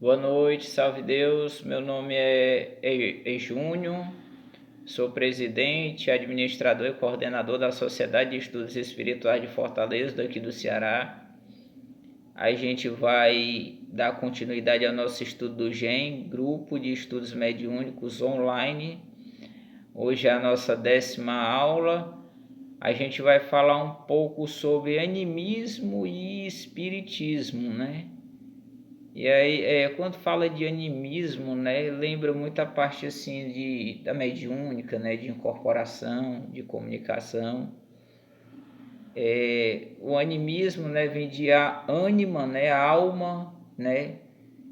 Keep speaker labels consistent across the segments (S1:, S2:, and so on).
S1: Boa noite, salve Deus. Meu nome é Júnior, sou presidente, administrador e coordenador da Sociedade de Estudos Espirituais de Fortaleza, daqui do Ceará. A gente vai dar continuidade ao nosso estudo do GEM, Grupo de Estudos Mediúnicos Online. Hoje é a nossa 10ª aula. A gente vai falar um pouco sobre animismo e espiritismo, né? E aí, quando fala de animismo, né, lembra muito a parte assim da mediúnica, né, de incorporação, de comunicação. O animismo, né, vem de ânima, né, alma, né.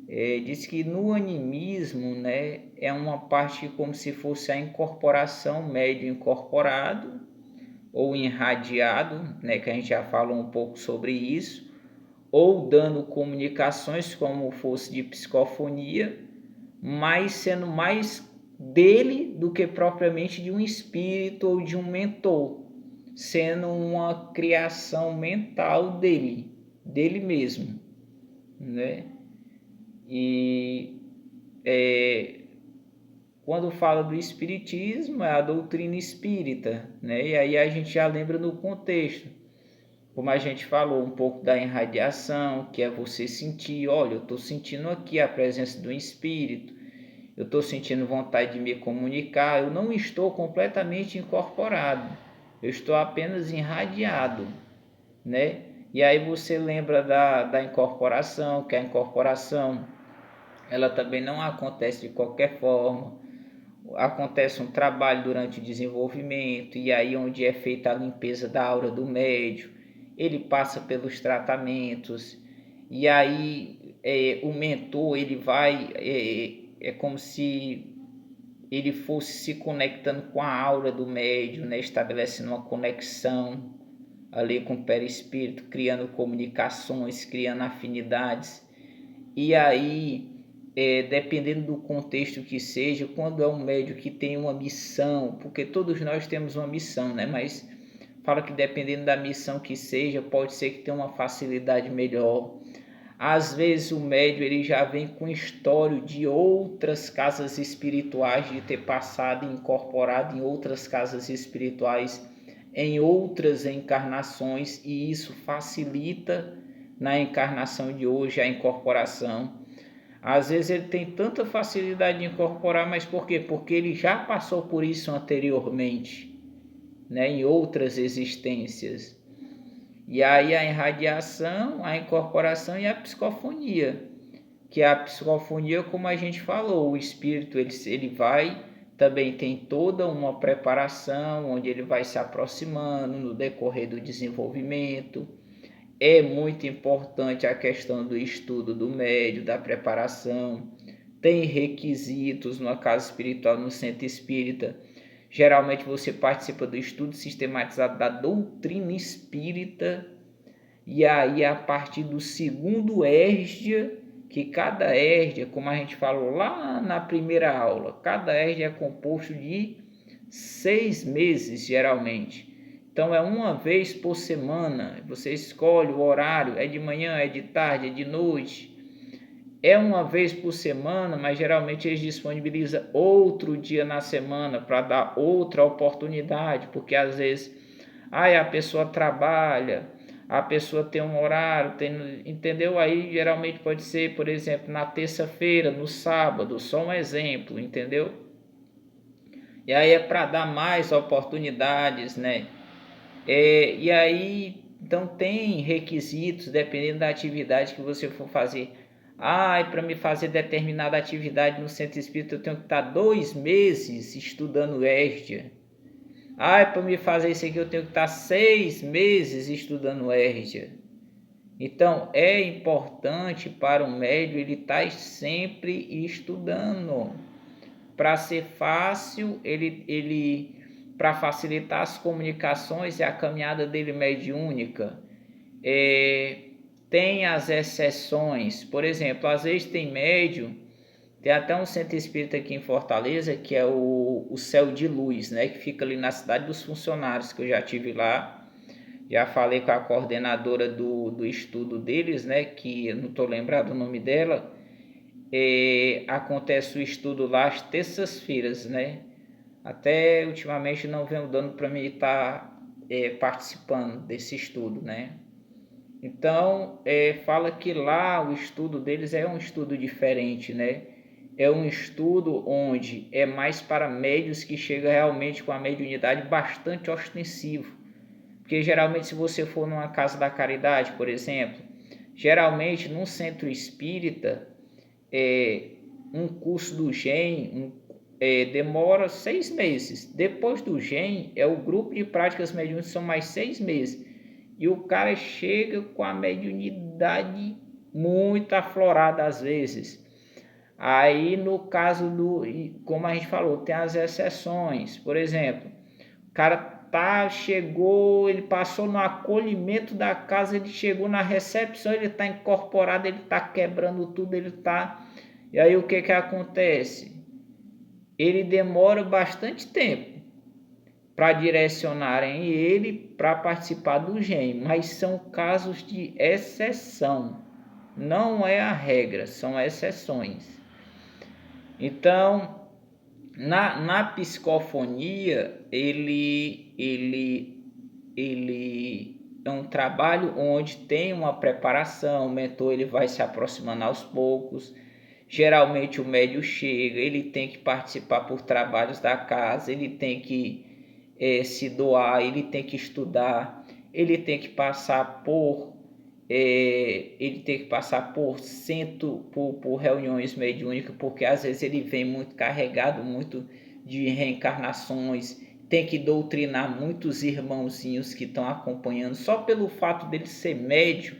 S1: Diz que no animismo, né, é uma parte como se fosse a incorporação, médio incorporado ou irradiado, né, que a gente já falou um pouco sobre isso, ou dando comunicações como fosse de psicofonia, mas sendo mais dele do que propriamente de um espírito ou de um mentor, sendo uma criação mental dele mesmo, né? E quando fala do espiritismo, é a doutrina espírita, né? E aí a gente já lembra no contexto, como a gente falou um pouco da irradiação, que é você sentir, olha, eu estou sentindo aqui a presença do espírito, eu estou sentindo vontade de me comunicar, eu não estou completamente incorporado, eu estou apenas irradiado, né? E aí você lembra da incorporação, que a incorporação ela também não acontece de qualquer forma, acontece um trabalho durante o desenvolvimento, e aí onde é feita a limpeza da aura do médium, ele passa pelos tratamentos, e aí o mentor ele vai, é como se ele fosse se conectando com a aura do médium, né, estabelecendo uma conexão ali com o perispírito, criando comunicações, criando afinidades. E aí, dependendo do contexto que seja, quando é um médium que tem uma missão, porque todos nós temos uma missão, né? Mas fala que dependendo da missão que seja, pode ser que tenha uma facilidade melhor. Às vezes o médium ele já vem com histórico de outras casas espirituais, de ter passado e incorporado em outras casas espirituais, em outras encarnações, e isso facilita na encarnação de hoje a incorporação. Às vezes ele tem tanta facilidade de incorporar, mas por quê? Porque ele já passou por isso anteriormente, né, em outras existências. E aí a irradiação, a incorporação e a psicofonia, que a psicofonia, como a gente falou, o espírito ele vai, também tem toda uma preparação, onde ele vai se aproximando no decorrer do desenvolvimento. É muito importante a questão do estudo do médium, da preparação. Tem requisitos numa casa espiritual, no centro espírita. Geralmente você participa do estudo sistematizado da doutrina espírita, e aí a partir do segundo érgia, que cada érgia, como a gente falou lá na primeira aula, cada érgia é composto de 6 meses geralmente. Então é uma vez por semana, você escolhe o horário, é de manhã, é de tarde, é de noite. É uma vez por semana, mas geralmente eles disponibilizam outro dia na semana para dar outra oportunidade, porque às vezes a pessoa trabalha, a pessoa tem um horário, entendeu? Aí geralmente pode ser, por exemplo, na terça-feira, no sábado, só um exemplo, entendeu? E aí é para dar mais oportunidades, né? E aí, então tem requisitos, dependendo da atividade que você for fazer. Para me fazer determinada atividade no centro espírita, eu tenho que estar 2 meses estudando Estia. Para me fazer isso aqui, eu tenho que estar 6 meses estudando Estia. Então, é importante para o médium ele estar sempre estudando, para ser fácil, para facilitar as comunicações e a caminhada dele mediúnica. Tem as exceções, por exemplo, às vezes tem médium, tem até um centro espírita aqui em Fortaleza, que é o Céu de Luz, né, que fica ali na cidade dos funcionários, que eu já tive lá, já falei com a coordenadora do estudo deles, né, que eu não estou lembrado o nome dela. acontece o estudo lá às terças-feiras, né? Até ultimamente não venho dando para mim estar participando desse estudo, né? Então, fala que lá o estudo deles é um estudo diferente, né? É um estudo onde é mais para médios que chega realmente com a mediunidade bastante ostensivo. Porque geralmente se você for numa casa da caridade, por exemplo, geralmente num centro espírita, um curso do GEM demora 6 meses. Depois do GEM, o grupo de práticas mediúnicas são mais 6 meses. E o cara chega com a mediunidade muito aflorada às vezes. Aí no caso como a gente falou, tem as exceções. Por exemplo, o cara chegou, ele passou no acolhimento da casa, ele chegou na recepção, ele está incorporado, ele está quebrando tudo, ele está... E aí o que acontece? Ele demora bastante tempo para direcionarem ele para participar do GEM, mas são casos de exceção, não é a regra, são exceções. Então, na psicofonia, ele é um trabalho onde tem uma preparação, o mentor ele vai se aproximando aos poucos. Geralmente o médium chega, ele tem que participar por trabalhos da casa, ele tem que se doar, ele tem que estudar, ele tem que passar por por reuniões mediúnicas, porque às vezes ele vem muito carregado, muito de reencarnações, tem que doutrinar muitos irmãozinhos que estão acompanhando. Só pelo fato dele ser médium,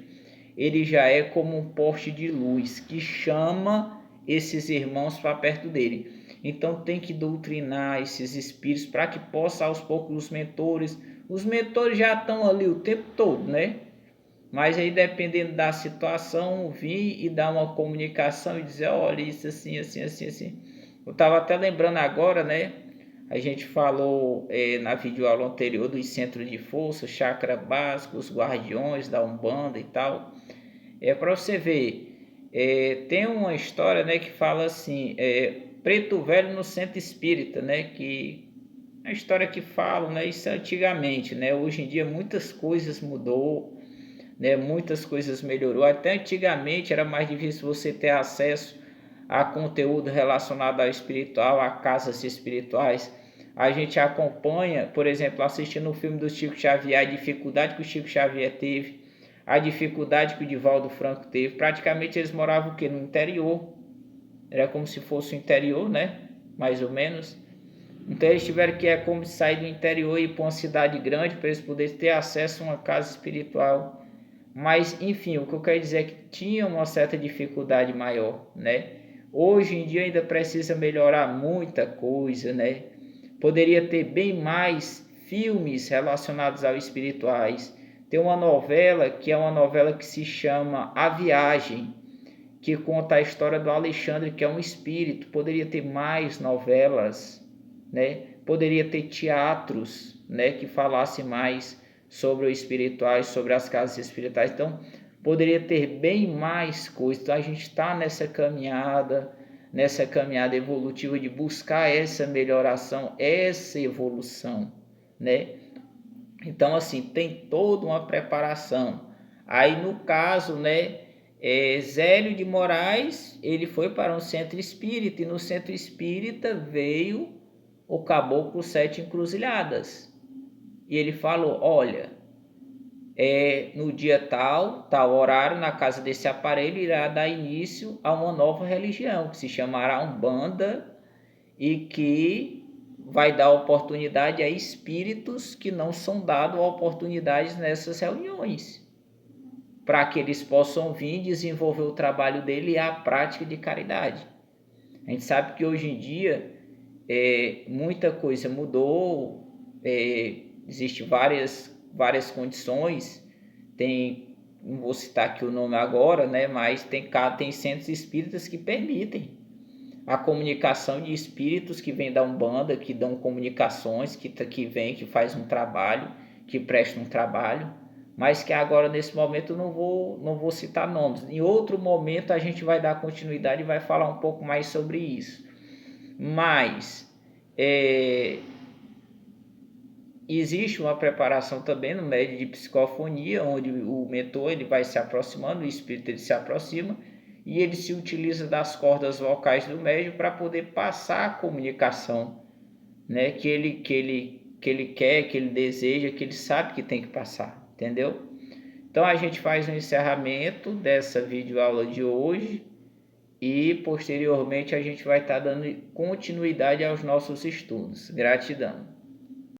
S1: ele já é como um poste de luz que chama esses irmãos para perto dele. Então tem que doutrinar esses espíritos para que possa aos poucos os mentores já estão ali o tempo todo, né? Mas aí dependendo da situação, vir e dar uma comunicação e dizer, olha, isso assim, assim, assim, assim. Eu estava até lembrando agora, né? A gente falou na videoaula anterior dos centros de força, chakra básico, os guardiões da Umbanda e tal. Para você ver, tem uma história, né, que fala assim, Preto Velho no Centro Espírita, né, que é uma história que fala, né, isso antigamente, né, hoje em dia muitas coisas mudou, né, muitas coisas melhorou, até antigamente era mais difícil você ter acesso a conteúdo relacionado ao espiritual, a casas espirituais. A gente acompanha, por exemplo, assistindo o filme do Chico Xavier, a dificuldade que o Chico Xavier teve, a dificuldade que o Divaldo Franco teve. Praticamente eles moravam o quê? No interior. Era como se fosse o interior, né? Mais ou menos. Então eles tiveram que como sair do interior e ir para uma cidade grande para eles poderem ter acesso a uma casa espiritual. Mas, enfim, o que eu quero dizer é que tinha uma certa dificuldade maior, né? Hoje em dia ainda precisa melhorar muita coisa, né? Poderia ter bem mais filmes relacionados aos espirituais. Tem uma novela que é uma novela que se chama A Viagem, que conta a história do Alexandre, que é um espírito. Poderia ter mais novelas, né? Poderia ter teatros, né, que falasse mais sobre o espirituais, sobre as casas espirituais. Então, poderia ter bem mais coisas. Então, a gente está nessa caminhada evolutiva de buscar essa melhoração, essa evolução, né? Então, assim, tem toda uma preparação. Aí, no caso, né, Zélio de Moraes, ele foi para um centro espírita, e no centro espírita veio o Caboclo Sete Encruzilhadas. E ele falou, olha, no dia tal horário, na casa desse aparelho, irá dar início a uma nova religião, que se chamará Umbanda, e que vai dar oportunidade a espíritos que não são dados oportunidades nessas reuniões, para que eles possam vir desenvolver o trabalho dele e a prática de caridade. A gente sabe que hoje em dia muita coisa mudou, existem várias condições, não vou citar aqui o nome agora, né, mas tem centros espíritas que permitem a comunicação de espíritos que vêm da Umbanda, que dão comunicações, que vem, que faz um trabalho, que presta um trabalho, mas que agora nesse momento eu não vou citar nomes. Em outro momento a gente vai dar continuidade e vai falar um pouco mais sobre isso. Mas existe uma preparação também no médio de psicofonia, onde o mentor ele vai se aproximando, o espírito ele se aproxima e ele se utiliza das cordas vocais do médium para poder passar a comunicação, né, que ele quer, que ele deseja, que ele sabe que tem que passar, entendeu? Então a gente faz um encerramento dessa videoaula de hoje e posteriormente a gente vai estar dando continuidade aos nossos estudos. Gratidão.